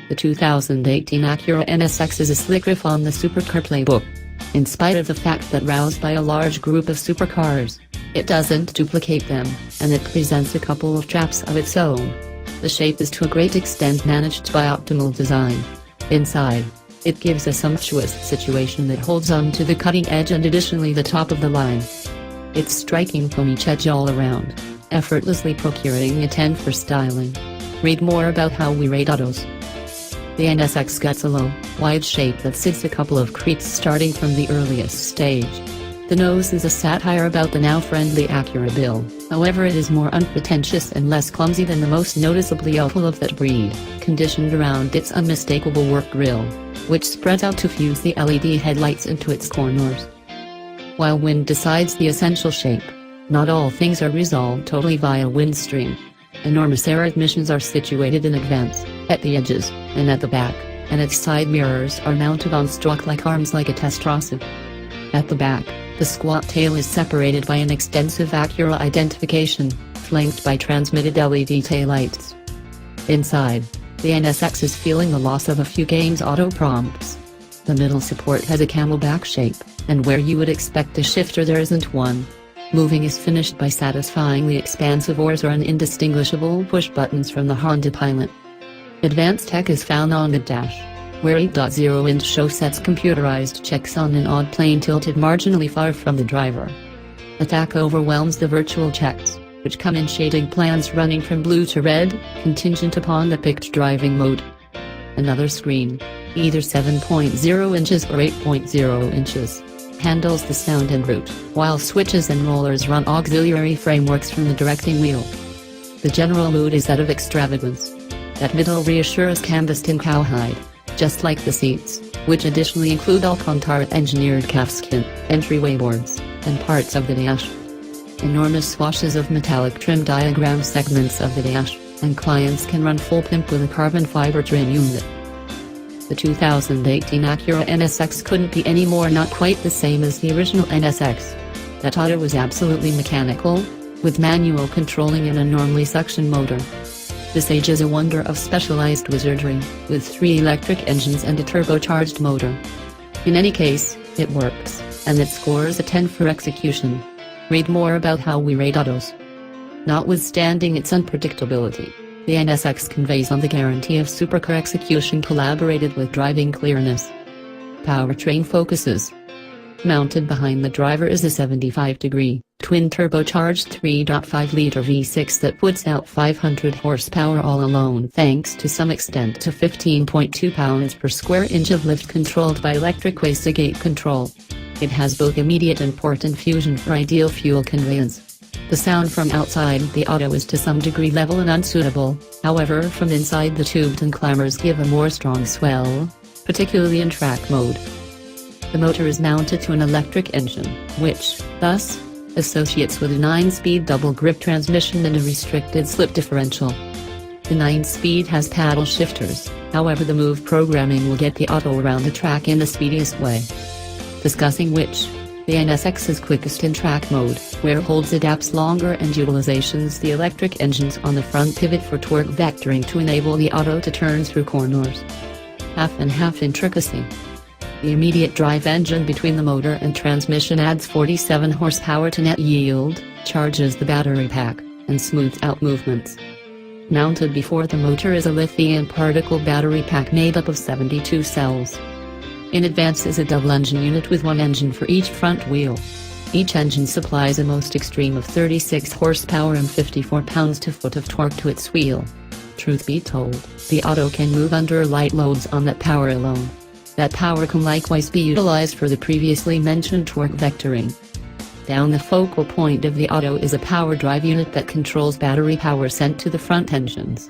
The 2018 Acura NSX is a slick riff on the supercar playbook. In spite of the fact that roused by a large group of supercars, it doesn't duplicate them, and it presents a couple of traps of its own. The shape is to a great extent managed by optimal design. Inside, it gives a sumptuous situation that holds on to the cutting edge and additionally the top of the line. It's striking from each edge all around, effortlessly procuring a 10 for styling. Read more about how we rate autos. The NSX gets a low, wide shape that sits a couple of creeps starting from the earliest stage. The nose is a satire about the now friendly Acura build, however it is more unpretentious and less clumsy than the most noticeably awful of that breed, conditioned around its unmistakable work grille, which spreads out to fuse the LED headlights into its corners. While wind decides the essential shape, not all things are resolved totally via windstream. Enormous air admissions are situated in advance, at the edges, and at the back, and its side mirrors are mounted on stalk-like arms like a testosterone. At the back, the squat tail is separated by an extensive Acura identification, flanked by transmitted LED taillights. Inside, the NSX is feeling the loss of a few games auto prompts. The middle support has a camelback shape, and where you would expect a shifter there isn't one. Moving is finished by satisfyingly expansive oars or indistinguishable push buttons from the Honda Pilot. Advanced tech is found on the dash, where 8.0-inch show sets computerized checks on an odd plane tilted marginally far from the driver. Attack overwhelms the virtual checks, which come in shading plans running from blue to red, contingent upon the picked driving mode. Another screen, either 7.0 inches or 8.0 inches, handles the sound en route, while switches and rollers run auxiliary frameworks from the directing wheel. The general mood is that of extravagance. That middle reassures canvassed in cowhide, just like the seats, which additionally include Alcantara-engineered calfskin, entryway boards, and parts of the dash. Enormous swashes of metallic trim diagram segments of the dash, and clients can run full pimp with a carbon fiber trim unit. The 2018 Acura NSX couldn't be any more not quite the same as the original NSX. That auto was absolutely mechanical, with manual controlling and a normally suction motor. This age is a wonder of specialized wizardry, with 3 electric engines and a turbocharged motor. In any case, it works, and it scores a 10 for execution. Read more about how we rate autos. Notwithstanding its unpredictability, the NSX conveys on the guarantee of supercar execution collaborated with driving clearness. Powertrain focuses. Mounted behind the driver is a 75-degree, twin-turbocharged 3.5-liter V6 that puts out 500 horsepower all alone thanks to some extent to 15.2 pounds per square inch of lift controlled by electric wastegate control. It has both immediate and port infusion for ideal fuel conveyance. The sound from outside the auto is to some degree level and unsuitable, however from inside the tubed and clambers give a more strong swell, particularly in track mode. The motor is mounted to an electric engine, which, thus, associates with a 9-speed double-grip transmission and a restricted slip differential. The 9-speed has paddle shifters, however the move programming will get the auto around the track in the speediest way. Discussing which, the NSX is quickest in track mode, where holds adapts longer and utilizations the electric engines on the front pivot for torque vectoring to enable the auto to turn through corners. Half and half intricacy. The immediate drive engine between the motor and transmission adds 47 horsepower to net yield, charges the battery pack, and smooths out movements. Mounted before the motor is a lithium particle battery pack made up of 72 cells. In advance is a double-engine unit with 1 engine for each front wheel. Each engine supplies a most extreme of 36 horsepower and 54 pounds-to-foot of torque to its wheel. Truth be told, the auto can move under light loads on that power alone. That power can likewise be utilized for the previously mentioned torque vectoring. Down the focal point of the auto is a power drive unit that controls battery power sent to the front engines.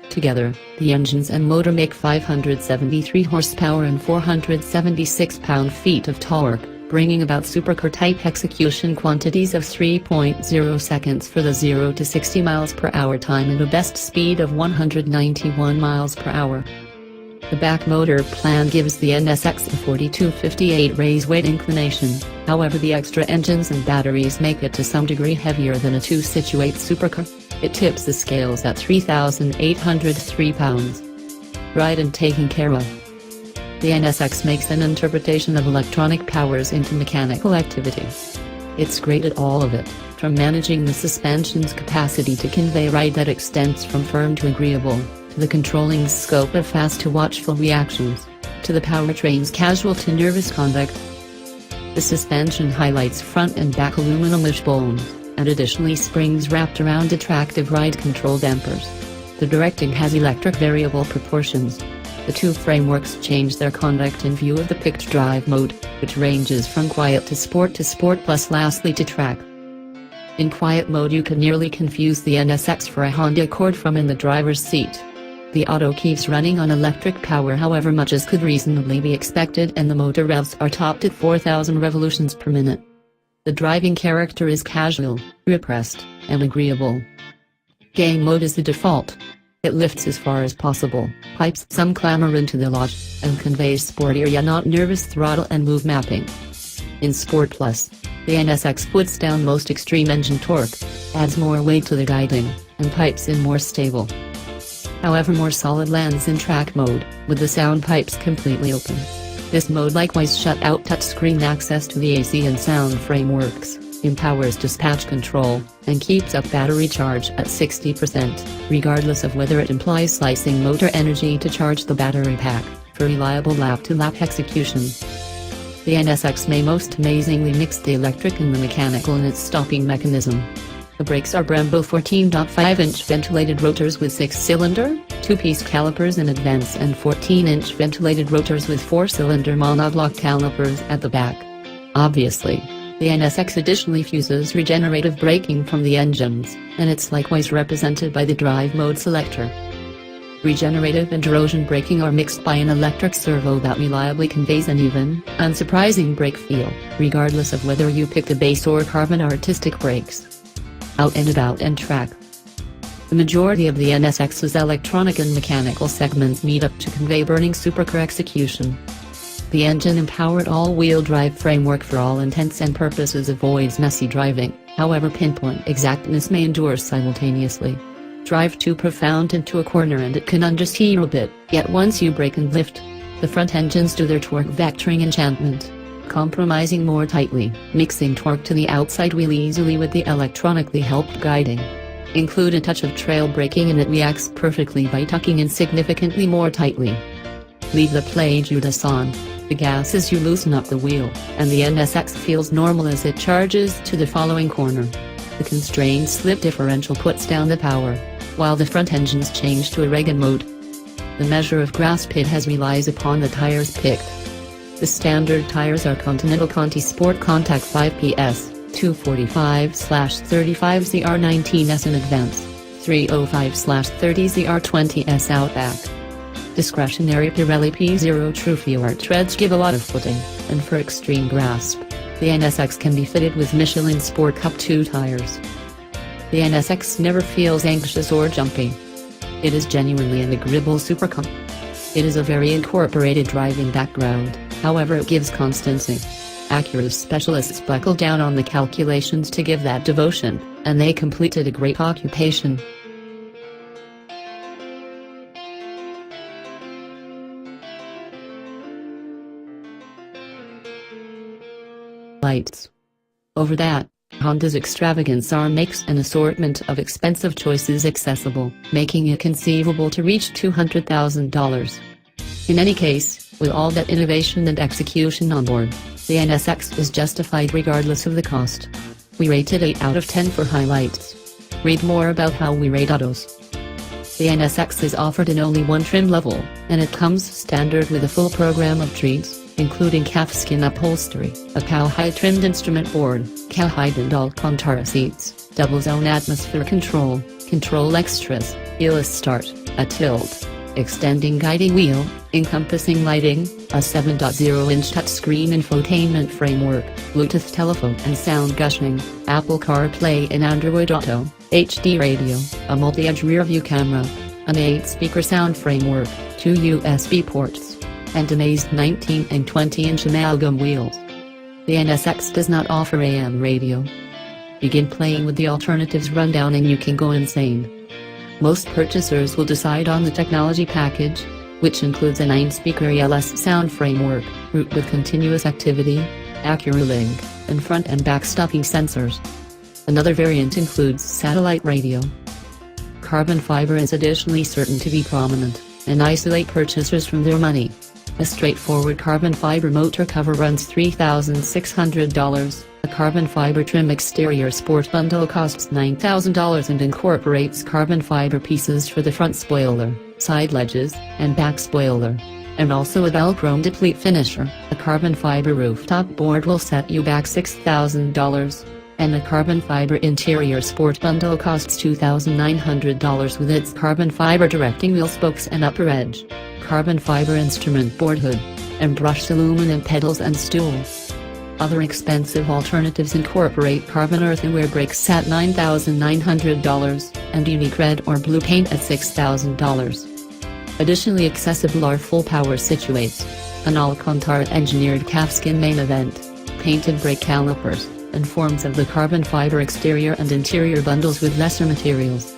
Together, the engines and motor make 573 horsepower and 476 pound-feet of torque, bringing about supercar-type execution quantities of 3.0 seconds for the 0 to 60 miles per hour time and a best speed of 191 miles per hour. The back motor plan gives the NSX a 42/58 raise weight inclination, however the extra engines and batteries make it to some degree heavier than a two-situate supercar. It tips the scales at 3,803 pounds. ride and taken care of. The NSX makes an interpretation of electronic powers into mechanical activity. It's great at all of it, from managing the suspension's capacity to convey ride that extends from firm to agreeable, to the controlling scope of fast to watchful reactions, to the powertrain's casual to nervous conduct. The suspension highlights front and back aluminum wishbones, and additionally springs wrapped around attractive ride control dampers. The directing has electric variable proportions. The two frameworks change their conduct in view of the picked drive mode, which ranges from quiet to sport plus lastly to track. In quiet mode you can nearly confuse the NSX for a Honda Accord from in the driver's seat. The auto keeps running on electric power however much as could reasonably be expected, and the motor revs are topped at 4,000 revolutions per minute. The driving character is casual, repressed, and agreeable. Game mode is the default. It lifts as far as possible, pipes some clamor into the lodge, and conveys sportier yet not nervous throttle and move mapping. In Sport Plus, the NSX puts down most extreme engine torque, adds more weight to the guiding, and pipes in more stable. However, more solid lands in track mode, with the sound pipes completely open. This mode likewise shut out touchscreen access to the AC and sound frameworks, empowers dispatch control, and keeps up battery charge at 60%, regardless of whether it implies slicing motor energy to charge the battery pack, for reliable lap-to-lap execution. The NSX may most amazingly mix the electric and the mechanical in its stopping mechanism. The brakes are Brembo 14.5-inch ventilated rotors with 6-cylinder, 2-piece calipers in advance and 14-inch ventilated rotors with 4-cylinder monoblock calipers at the back. Obviously, the NSX additionally fuses regenerative braking from the engines, and it's likewise represented by the drive mode selector. Regenerative and erosion braking are mixed by an electric servo that reliably conveys an even, unsurprising brake feel, regardless of whether you pick the base or carbon artistic brakes. Out and about and track. The majority of the NSX's electronic and mechanical segments meet up to convey burning supercar execution. The engine-empowered all-wheel drive framework for all intents and purposes avoids messy driving, however pinpoint exactness may endure simultaneously. Drive too profound into a corner and it can understeer a bit, yet once you brake and lift, the front engines do their torque vectoring enchantment, compromising more tightly, mixing torque to the outside wheel easily with the electronically helped guiding. Include a touch of trail braking and it reacts perfectly by tucking in significantly more tightly. Leave the play Judas on, the gas as you loosen up the wheel, and the NSX feels normal as it charges to the following corner. The constrained slip differential puts down the power, while the front engines change to a Reagan mode. The measure of grasp it has relies upon the tires picked. The standard tires are Continental Conti Sport Contact 5PS, 245/35 ZR19S in advance, 305/30 ZR20S Outback. Discretionary Pirelli P0 True Fjord treads give a lot of footing, and for extreme grasp, the NSX can be fitted with Michelin Sport Cup 2 tires. The NSX never feels anxious or jumpy. It is genuinely an agreeable supercar. It is a very incorporated driving background, however it gives constancy. Acura's specialists buckle down on the calculations to give that devotion, and they completed a great occupation. Lights. Over that, Honda's extravagant SAR makes an assortment of expensive choices accessible, making it conceivable to reach $200,000. In any case, with all that innovation and execution on board, the NSX is justified regardless of the cost. We rate it 8 out of 10 for highlights. Read more about how we rate autos. The NSX is offered in only one trim level, and it comes standard with a full program of treats, including calfskin upholstery, a cowhide trimmed instrument board, cowhide and Alcantara seats, double zone atmosphere control, control extras, keyless start, a tilt, extending guiding wheel, encompassing lighting, a 7.0-inch touchscreen infotainment framework, Bluetooth telephone and sound gushing, Apple CarPlay and Android Auto, HD radio, a multi-edge rear-view camera, an 8-speaker sound framework, 2 USB ports, and amazed 19 and 20-inch amalgam wheels. The NSX does not offer AM radio. Begin playing with the alternatives rundown and you can go insane. Most purchasers will decide on the technology package, which includes a 9-speaker ELS sound framework, route with continuous activity, Acura Link, and front and back stopping sensors. Another variant includes satellite radio. Carbon fiber is additionally certain to be prominent, and isolate purchasers from their money. A straightforward carbon fiber motor cover runs $3,600. A carbon fiber trim exterior sport bundle costs $9,000 and incorporates carbon fiber pieces for the front spoiler, side ledges, and back spoiler. And also a Velcro deplete finisher. A carbon fiber rooftop board will set you back $6,000. And a carbon fiber interior sport bundle costs $2,900 with its carbon fiber directing wheel spokes and upper edge, carbon fiber instrument board hood, and brushed aluminum pedals and stools. Other expensive alternatives incorporate carbon earthenware brakes at $9,900, and unique red or blue paint at $6,000. Additionally accessible are full power situates, an Alcantara engineered calfskin main event, painted brake calipers, and forms of the carbon fiber exterior and interior bundles with lesser materials.